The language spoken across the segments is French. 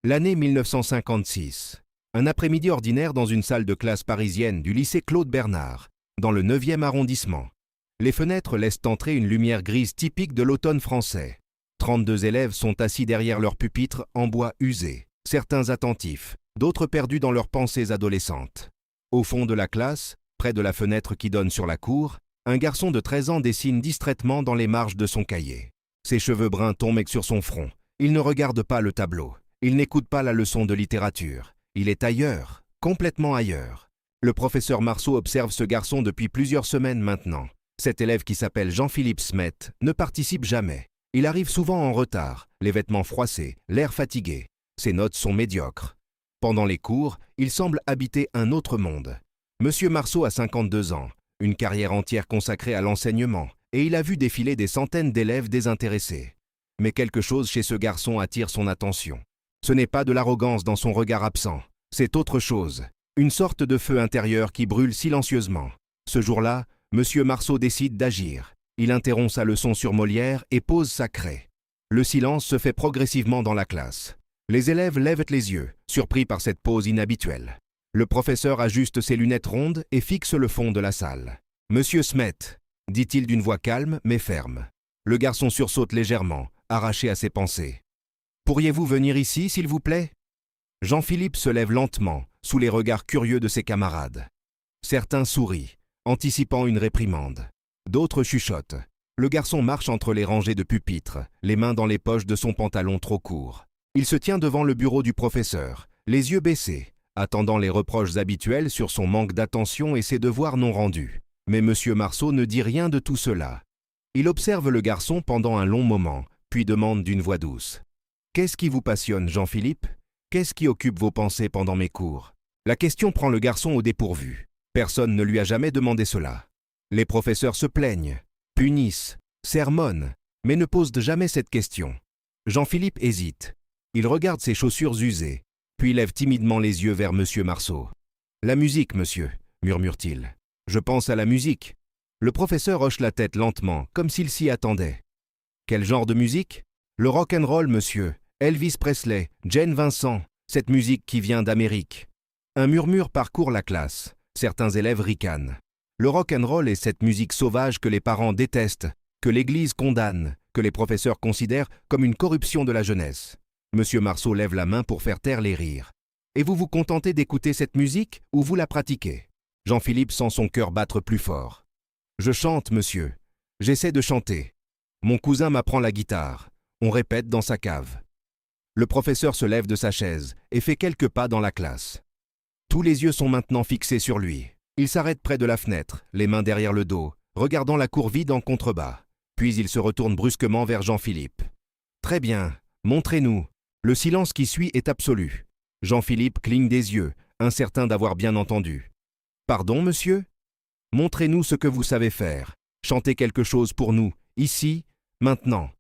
L'année 1956. Un après-midi ordinaire dans une salle de classe parisienne du lycée Claude Bernard, dans le 9e arrondissement. Les fenêtres laissent entrer une lumière grise typique de l'automne français. 32 élèves sont assis derrière leur pupitre en bois usé, certains attentifs, d'autres perdus dans leurs pensées adolescentes. Au fond de la classe, près de la fenêtre qui donne sur la cour, un garçon de 13 ans dessine distraitement dans les marges de son cahier. Ses cheveux bruns tombent sur son front. Il ne regarde pas le tableau. Il n'écoute pas la leçon de littérature. Il est ailleurs, complètement ailleurs. Le professeur Marceau observe ce garçon depuis plusieurs semaines maintenant. Cet élève qui s'appelle Jean-Philippe Smet ne participe jamais. Il arrive souvent en retard, les vêtements froissés, l'air fatigué. Ses notes sont médiocres. Pendant les cours, il semble habiter un autre monde. Monsieur Marceau a 52 ans, une carrière entière consacrée à l'enseignement, et il a vu défiler des centaines d'élèves désintéressés. Mais quelque chose chez ce garçon attire son attention. Ce n'est pas de l'arrogance dans son regard absent, c'est autre chose, une sorte de feu intérieur qui brûle silencieusement. Ce jour-là, Monsieur Marceau décide d'agir. Il interrompt sa leçon sur Molière et pose sa craie. Le silence se fait progressivement dans la classe. Les élèves lèvent les yeux, surpris par cette pause inhabituelle. Le professeur ajuste ses lunettes rondes et fixe le fond de la salle. « Monsieur Smet », dit-il d'une voix calme mais ferme. Le garçon sursaute légèrement, arraché à ses pensées. « Pourriez-vous venir ici, s'il vous plaît » Jean-Philippe se lève lentement, sous les regards curieux de ses camarades. Certains sourient, anticipant une réprimande. D'autres chuchotent. Le garçon marche entre les rangées de pupitres, les mains dans les poches de son pantalon trop court. Il se tient devant le bureau du professeur, les yeux baissés, attendant les reproches habituels sur son manque d'attention et ses devoirs non rendus. Mais Monsieur Marceau ne dit rien de tout cela. Il observe le garçon pendant un long moment, puis demande d'une voix douce. « Qu'est-ce qui vous passionne, Jean-Philippe ? Qu'est-ce qui occupe vos pensées pendant mes cours ?» La question prend le garçon au dépourvu. Personne ne lui a jamais demandé cela. Les professeurs se plaignent, punissent, sermonnent, mais ne posent jamais cette question. Jean-Philippe hésite. Il regarde ses chaussures usées, puis lève timidement les yeux vers Monsieur Marceau. « La musique, monsieur, » murmure-t-il. « Je pense à la musique. » Le professeur hoche la tête lentement, comme s'il s'y attendait. « Quel genre de musique ? » « Le rock and roll, monsieur. Elvis Presley, Jane Vincent, cette musique qui vient d'Amérique. » Un murmure parcourt la classe. Certains élèves ricanent. Le rock and roll est cette musique sauvage que les parents détestent, que l'Église condamne, que les professeurs considèrent comme une corruption de la jeunesse. Monsieur Marceau lève la main pour faire taire les rires. « Et vous vous contentez d'écouter cette musique ou vous la pratiquez ?» Jean-Philippe sent son cœur battre plus fort. « Je chante, monsieur. J'essaie de chanter. Mon cousin m'apprend la guitare. On répète dans sa cave. » Le professeur se lève de sa chaise et fait quelques pas dans la classe. Tous les yeux sont maintenant fixés sur lui. Il s'arrête près de la fenêtre, les mains derrière le dos, regardant la cour vide en contrebas. Puis il se retourne brusquement vers Jean-Philippe. « Très bien, montrez-nous. » Le silence qui suit est absolu. Jean-Philippe cligne des yeux, incertain d'avoir bien entendu. « Pardon, monsieur ? Montrez-nous ce que vous savez faire. Chantez quelque chose pour nous, ici, maintenant. »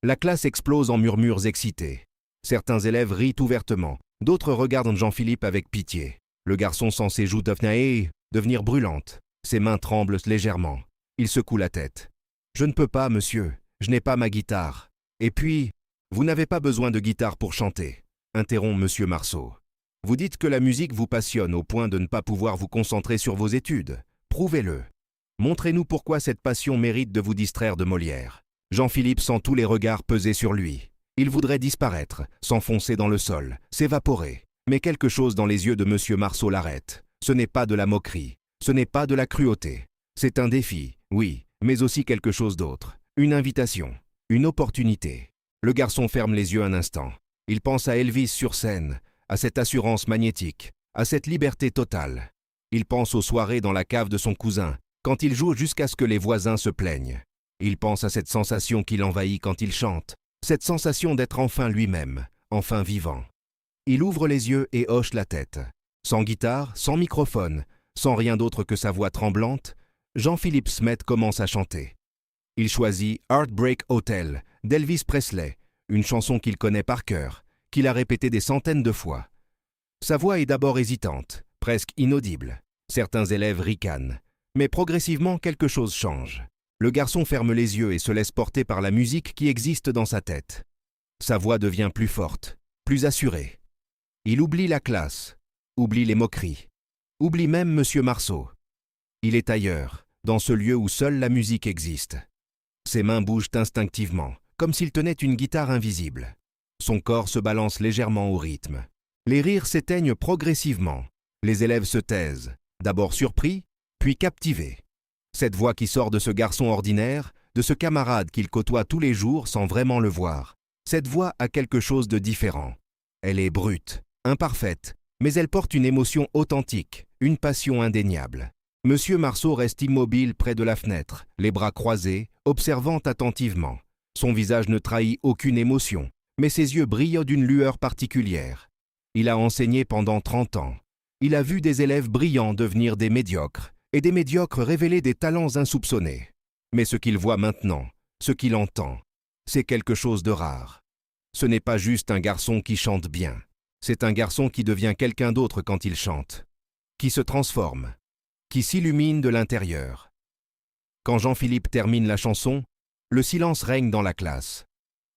La classe explose en murmures excités. Certains élèves rient ouvertement, d'autres regardent Jean-Philippe avec pitié. Le garçon sent ses joues devenir brûlantes. Ses mains tremblent légèrement. Il secoue la tête. « Je ne peux pas, monsieur. Je n'ai pas ma guitare. Et puis, vous n'avez pas besoin de guitare pour chanter, » interrompt Monsieur Marceau. « Vous dites que la musique vous passionne au point de ne pas pouvoir vous concentrer sur vos études. Prouvez-le. Montrez-nous pourquoi cette passion mérite de vous distraire de Molière. » Jean-Philippe sent tous les regards peser sur lui. Il voudrait disparaître, s'enfoncer dans le sol, s'évaporer. Mais quelque chose dans les yeux de Monsieur Marceau l'arrête. Ce n'est pas de la moquerie, ce n'est pas de la cruauté. C'est un défi, oui, mais aussi quelque chose d'autre. Une invitation, une opportunité. Le garçon ferme les yeux un instant. Il pense à Elvis sur scène, à cette assurance magnétique, à cette liberté totale. Il pense aux soirées dans la cave de son cousin, quand il joue jusqu'à ce que les voisins se plaignent. Il pense à cette sensation qui l'envahit quand il chante, cette sensation d'être enfin lui-même, enfin vivant. Il ouvre les yeux et hoche la tête. Sans guitare, sans microphone, sans rien d'autre que sa voix tremblante, Jean-Philippe Smet commence à chanter. Il choisit « Heartbreak Hotel » d'Elvis Presley, une chanson qu'il connaît par cœur, qu'il a répétée des centaines de fois. Sa voix est d'abord hésitante, presque inaudible. Certains élèves ricanent, mais progressivement quelque chose change. Le garçon ferme les yeux et se laisse porter par la musique qui existe dans sa tête. Sa voix devient plus forte, plus assuré. Il oublie la classe, oublie les moqueries, oublie même Monsieur Marceau. Il est ailleurs, dans ce lieu où seule la musique existe. Ses mains bougent instinctivement, comme s'il tenait une guitare invisible. Son corps se balance légèrement au rythme. Les rires s'éteignent progressivement. Les élèves se taisent, d'abord surpris, puis captivés. Cette voix qui sort de ce garçon ordinaire, de ce camarade qu'il côtoie tous les jours sans vraiment le voir, cette voix a quelque chose de différent. Elle est brute, imparfaite, mais elle porte une émotion authentique, une passion indéniable. Monsieur Marceau reste immobile près de la fenêtre, les bras croisés, observant attentivement. Son visage ne trahit aucune émotion, mais ses yeux brillent d'une lueur particulière. Il a enseigné pendant 30 ans. Il a vu des élèves brillants devenir des médiocres, et des médiocres révéler des talents insoupçonnés. Mais ce qu'il voit maintenant, ce qu'il entend, c'est quelque chose de rare. Ce n'est pas juste un garçon qui chante bien. C'est un garçon qui devient quelqu'un d'autre quand il chante, qui se transforme, qui s'illumine de l'intérieur. Quand Jean-Philippe termine la chanson, le silence règne dans la classe.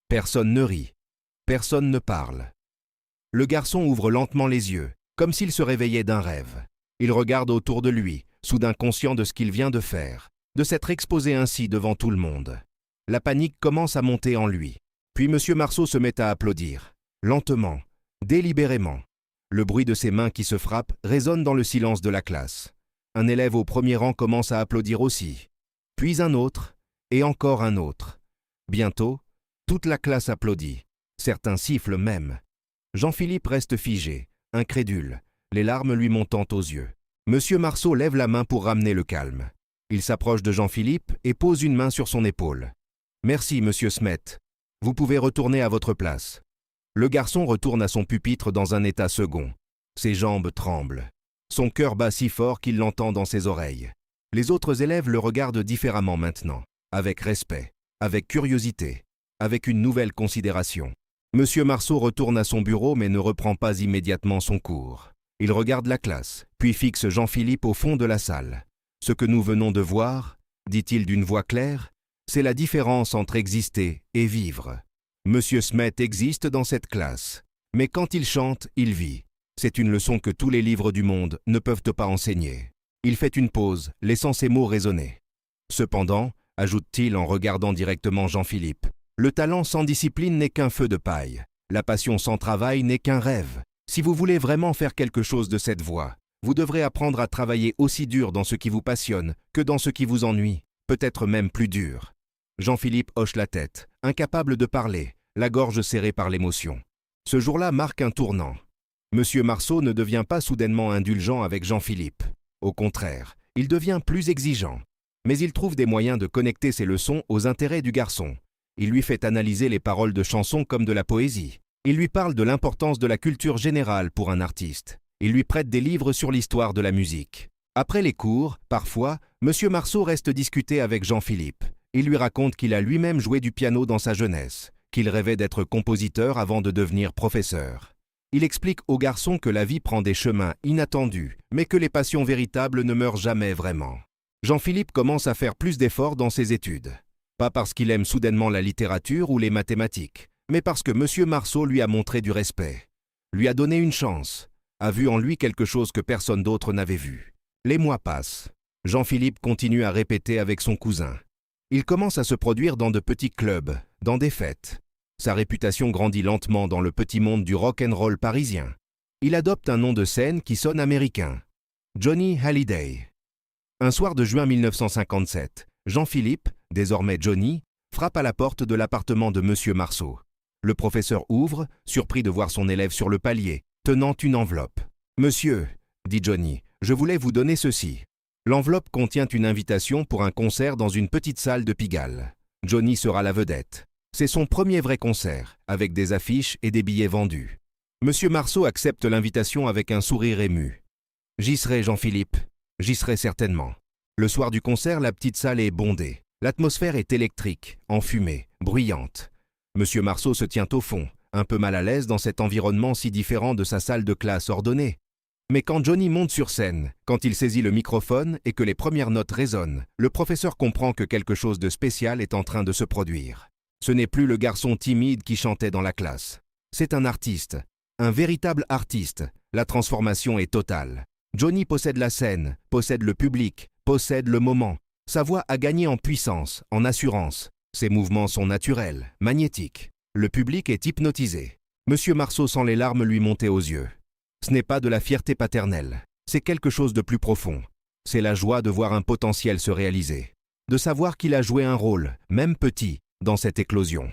Personne ne rit, personne ne parle. Le garçon ouvre lentement les yeux, comme s'il se réveillait d'un rêve. Il regarde autour de lui, soudain conscient de ce qu'il vient de faire, de s'être exposé ainsi devant tout le monde. La panique commence à monter en lui. Puis M. Marceau se met à applaudir, lentement, délibérément. Le bruit de ses mains qui se frappent résonne dans le silence de la classe. Un élève au premier rang commence à applaudir aussi. Puis un autre, et encore un autre. Bientôt, toute la classe applaudit. Certains sifflent même. Jean-Philippe reste figé, incrédule, les larmes lui montant aux yeux. M. Marceau lève la main pour ramener le calme. Il s'approche de Jean-Philippe et pose une main sur son épaule. « Merci, Monsieur Smet. Vous pouvez retourner à votre place. » Le garçon retourne à son pupitre dans un état second. Ses jambes tremblent. Son cœur bat si fort qu'il l'entend dans ses oreilles. Les autres élèves le regardent différemment maintenant, avec respect, avec curiosité, avec une nouvelle considération. Monsieur Marceau retourne à son bureau mais ne reprend pas immédiatement son cours. Il regarde la classe, puis fixe Jean-Philippe au fond de la salle. « Ce que nous venons de voir, dit-il d'une voix claire, c'est la différence entre exister et vivre. Monsieur Smet existe dans cette classe, mais quand il chante, il vit. C'est une leçon que tous les livres du monde ne peuvent pas enseigner. » Il fait une pause, laissant ses mots résonner. Cependant, ajoute-t-il en regardant directement Jean-Philippe, le talent sans discipline n'est qu'un feu de paille. La passion sans travail n'est qu'un rêve. Si vous voulez vraiment faire quelque chose de cette voie, vous devrez apprendre à travailler aussi dur dans ce qui vous passionne que dans ce qui vous ennuie, peut-être même plus dur. Jean-Philippe hoche la tête, incapable de parler, la gorge serrée par l'émotion. Ce jour-là marque un tournant. Monsieur Marceau ne devient pas soudainement indulgent avec Jean-Philippe. Au contraire, il devient plus exigeant. Mais il trouve des moyens de connecter ses leçons aux intérêts du garçon. Il lui fait analyser les paroles de chansons comme de la poésie. Il lui parle de l'importance de la culture générale pour un artiste. Il lui prête des livres sur l'histoire de la musique. Après les cours, parfois, M. Marceau reste discuter avec Jean-Philippe. Il lui raconte qu'il a lui-même joué du piano dans sa jeunesse, qu'il rêvait d'être compositeur avant de devenir professeur. Il explique au garçon que la vie prend des chemins inattendus, mais que les passions véritables ne meurent jamais vraiment. Jean-Philippe commence à faire plus d'efforts dans ses études. Pas parce qu'il aime soudainement la littérature ou les mathématiques, mais parce que M. Marceau lui a montré du respect, lui a donné une chance, a vu en lui quelque chose que personne d'autre n'avait vu. Les mois passent. Jean-Philippe continue à répéter avec son cousin. Il commence à se produire dans de petits clubs, dans des fêtes. Sa réputation grandit lentement dans le petit monde du rock'n'roll parisien. Il adopte un nom de scène qui sonne américain. Johnny Hallyday. Un soir de juin 1957, Jean-Philippe, désormais Johnny, frappe à la porte de l'appartement de M. Marceau. Le professeur ouvre, surpris de voir son élève sur le palier, tenant une enveloppe. « Monsieur, » dit Johnny, « je voulais vous donner ceci. » L'enveloppe contient une invitation pour un concert dans une petite salle de Pigalle. Johnny sera la vedette. C'est son premier vrai concert, avec des affiches et des billets vendus. M. Marceau accepte l'invitation avec un sourire ému. « J'y serai, Jean-Philippe, j'y serai certainement. » Le soir du concert, la petite salle est bondée. L'atmosphère est électrique, enfumée, bruyante. M. Marceau se tient au fond, un peu mal à l'aise dans cet environnement si différent de sa salle de classe ordonnée. Mais quand Johnny monte sur scène, quand il saisit le microphone et que les premières notes résonnent, le professeur comprend que quelque chose de spécial est en train de se produire. Ce n'est plus le garçon timide qui chantait dans la classe. C'est un artiste, Un véritable artiste, la transformation est totale. Johnny possède la scène, possède le public, possède le moment. Sa voix a gagné en puissance, en assurance. Ses mouvements sont naturels, magnétiques. Le public est hypnotisé. Monsieur Marceau sent les larmes lui monter aux yeux. Ce n'est pas de la fierté paternelle, c'est quelque chose de plus profond. C'est la joie de voir un potentiel se réaliser, de savoir qu'il a joué un rôle, même petit, dans cette éclosion.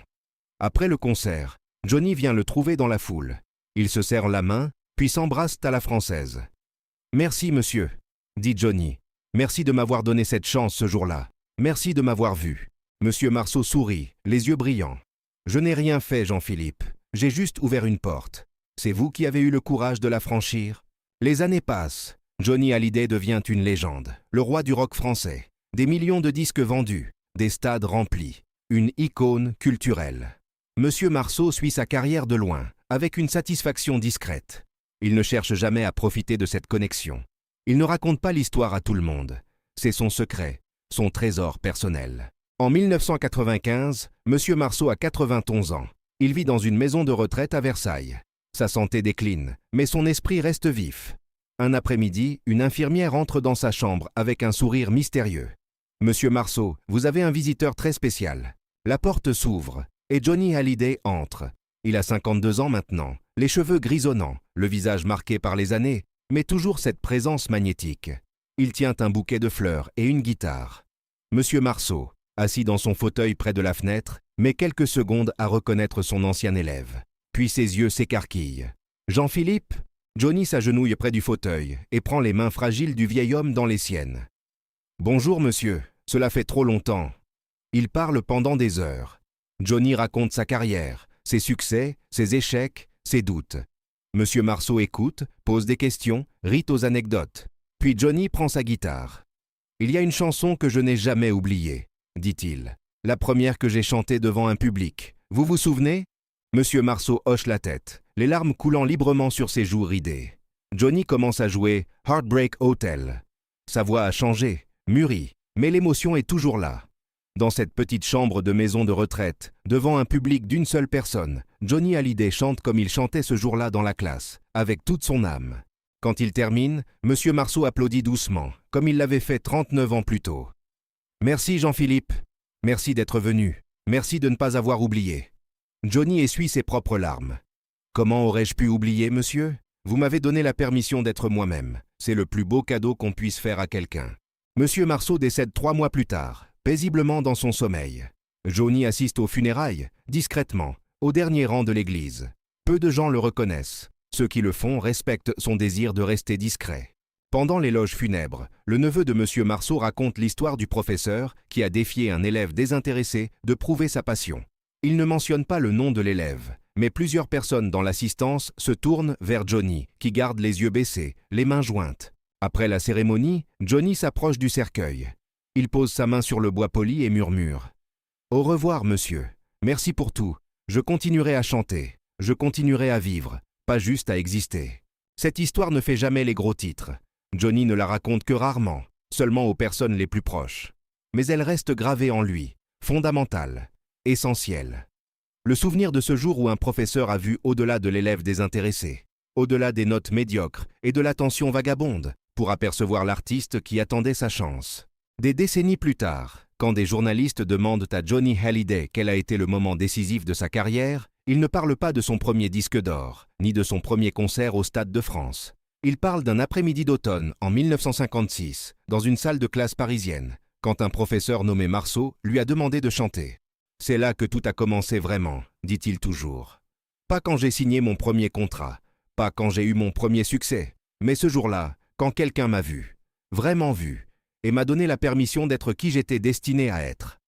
Après le concert, Johnny vient le trouver dans la foule. Ils se serrent la main, puis s'embrassent à la française. « Merci, monsieur, » dit Johnny. « Merci de m'avoir donné cette chance ce jour-là. Merci de m'avoir vu. » Monsieur Marceau sourit, les yeux brillants. « Je n'ai rien fait, Jean-Philippe. J'ai juste ouvert une porte. C'est vous qui avez eu le courage de la franchir. » Les années passent. Johnny Hallyday devient une légende, le roi du rock français. Des millions de disques vendus, des stades remplis, une icône culturelle. Monsieur Marceau suit sa carrière de loin, avec une satisfaction discrète. Il ne cherche jamais à profiter de cette connexion. Il ne raconte pas l'histoire à tout le monde. C'est son secret, son trésor personnel. En 1995, Monsieur Marceau a 91 ans. Il vit dans une maison de retraite à Versailles. Sa santé décline, mais son esprit reste vif. Un après-midi, une infirmière entre dans sa chambre avec un sourire mystérieux. « Monsieur Marceau, vous avez un visiteur très spécial. » La porte s'ouvre et Johnny Hallyday entre. Il a 52 ans maintenant, les cheveux grisonnants, le visage marqué par les années, mais toujours cette présence magnétique. Il tient un bouquet de fleurs et une guitare. Monsieur Marceau, assis dans son fauteuil près de la fenêtre, met quelques secondes à reconnaître son ancien élève. Puis ses yeux s'écarquillent. « Jean-Philippe ?» Johnny s'agenouille près du fauteuil et prend les mains fragiles du vieil homme dans les siennes. « Bonjour monsieur, cela fait trop longtemps. » Il parle pendant des heures. Johnny raconte sa carrière, ses succès, ses échecs, ses doutes. Monsieur Marceau écoute, pose des questions, rit aux anecdotes. Puis Johnny prend sa guitare. « Il y a une chanson que je n'ai jamais oubliée, » dit-il. « La première que j'ai chantée devant un public. Vous vous souvenez ?» Monsieur Marceau hoche la tête, les larmes coulant librement sur ses joues ridées. Johnny commence à jouer « Heartbreak Hotel ». Sa voix a changé, mûri, mais l'émotion est toujours là. Dans cette petite chambre de maison de retraite, devant un public d'une seule personne, Johnny Hallyday chante comme il chantait ce jour-là dans la classe, avec toute son âme. Quand il termine, Monsieur Marceau applaudit doucement, comme il l'avait fait 39 ans plus tôt. « Merci Jean-Philippe, merci d'être venu, merci de ne pas avoir oublié. » Johnny essuie ses propres larmes. « Comment aurais-je pu oublier, monsieur ? Vous m'avez donné la permission d'être moi-même. C'est le plus beau cadeau qu'on puisse faire à quelqu'un. » Monsieur Marceau décède 3 mois plus tard, paisiblement dans son sommeil. Johnny assiste aux funérailles, discrètement, au dernier rang de l'église. Peu de gens le reconnaissent. Ceux qui le font respectent son désir de rester discret. Pendant l'éloge funèbre, le neveu de Monsieur Marceau raconte l'histoire du professeur qui a défié un élève désintéressé de prouver sa passion. Il ne mentionne pas le nom de l'élève, mais plusieurs personnes dans l'assistance se tournent vers Johnny, qui garde les yeux baissés, les mains jointes. Après la cérémonie, Johnny s'approche du cercueil. Il pose sa main sur le bois poli et murmure « Au revoir, monsieur. Merci pour tout. Je continuerai à chanter. Je continuerai à vivre, pas juste à exister. » Cette histoire ne fait jamais les gros titres. Johnny ne la raconte que rarement, seulement aux personnes les plus proches. Mais elle reste gravée en lui, fondamentale. Essentiel. Le souvenir de ce jour où un professeur a vu au-delà de l'élève désintéressé, au-delà des notes médiocres et de l'attention vagabonde, pour apercevoir l'artiste qui attendait sa chance. Des décennies plus tard, quand des journalistes demandent à Johnny Hallyday quel a été le moment décisif de sa carrière, il ne parle pas de son premier disque d'or, ni de son premier concert au Stade de France. Il parle d'un après-midi d'automne en 1956, dans une salle de classe parisienne, quand un professeur nommé Marceau lui a demandé de chanter. « C'est là que tout a commencé vraiment », dit-il toujours. Pas quand j'ai signé mon premier contrat, pas quand j'ai eu mon premier succès, mais ce jour-là, quand quelqu'un m'a vu, vraiment vu, et m'a donné la permission d'être qui j'étais destiné à être.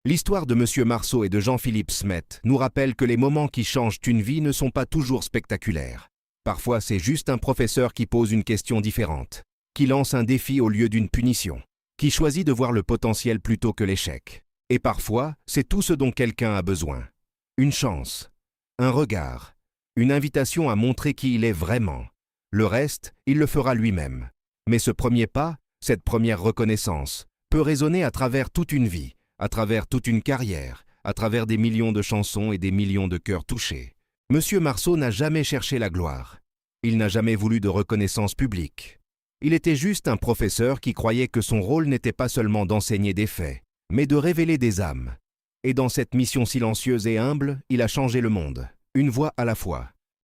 L'histoire de Monsieur Marceau et de Jean-Philippe Smet nous rappelle que les moments qui changent une vie ne sont pas toujours spectaculaires. Parfois, c'est juste un professeur qui pose une question différente, qui lance un défi au lieu d'une punition, qui choisit de voir le potentiel plutôt que l'échec. Et parfois, c'est tout ce dont quelqu'un a besoin. Une chance, un regard, une invitation à montrer qui il est vraiment. Le reste, il le fera lui-même. Mais ce premier pas, cette première reconnaissance, peut résonner à travers toute une vie, à travers toute une carrière, à travers des millions de chansons et des millions de cœurs touchés. Monsieur Marceau n'a jamais cherché la gloire. Il n'a jamais voulu de reconnaissance publique. Il était juste un professeur qui croyait que son rôle n'était pas seulement d'enseigner des faits, mais de révéler des âmes. Et dans cette mission silencieuse et humble, il a changé le monde, une voix à la fois.